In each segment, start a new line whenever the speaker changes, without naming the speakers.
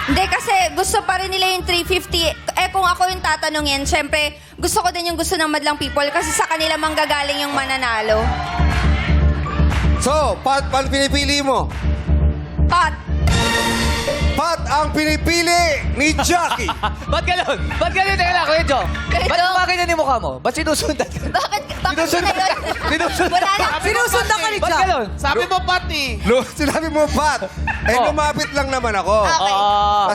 Hindi, kasi gusto pa rin nila yung 350. Eh, kung ako yung tatanungin, syempre, gusto ko din yung gusto ng madlang people kasi sa kanila manggagaling yung mananalo.
So, Pat, paano pinipili mo?
Pat,
Pat ang pinipili ni Jackie.
Ba't ganun? Ba't ganun? Teka lang, Kuya Joe.
Kuya
Ba't
Joe.
kumakita ni mukha mo? Ba't sinusundan ka?
bakit na yun?
Sinusundan
Wala na.
Sinusundan ka ni
Ba't
Jack.
ganun?
Sabi mo, Pati.
Sinabi mo, Pat. Eh,
Oh.
lumapit lang naman ako.
Okay.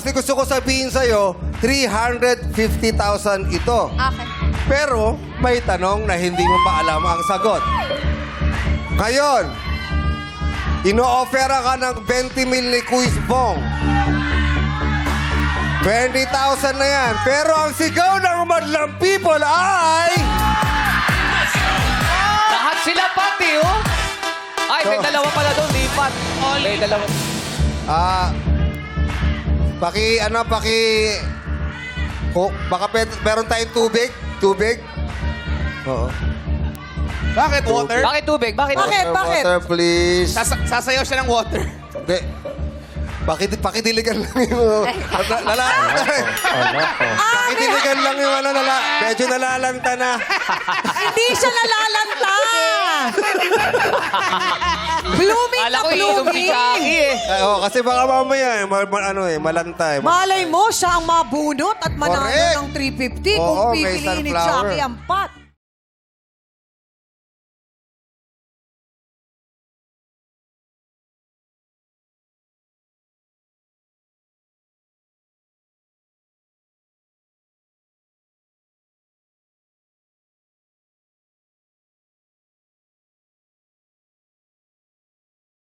Kasi gusto ko sabihin sa'yo, 350,000 ito.
Okay.
Pero, may tanong na hindi mo pa alam ang sagot. Ngayon, ino-offera ka ng 20 mil ni Quiz Bong. 20,000 na yan. Pero ang sigaw ng madlang people ay...
Lahat sila pati, oh. Ay, may
So-
dalawa pala doon, di pat. May dalawa.
Baka meron tayong tubig? Tubig? Oo.
Bakit water?
Bakit tubig? Bakit?
Bakit? Bakit?
Water, please.
Sasayaw siya ng water.
Hindi. Pakidiligan lang yung... Pakidiligan lang yung medyo nalalanta na.
Hindi siya nalalanta. Blooming
Kala
na
ko iinom si
blooming.
Jackie, eh.
Kasi baka mamaya, malanta eh.
Malay mo, siya ang mabunot at manalo
Correct.
ng 350 kung
Oo, may
pipiliin ni
sunflower.
Jackie ang pat.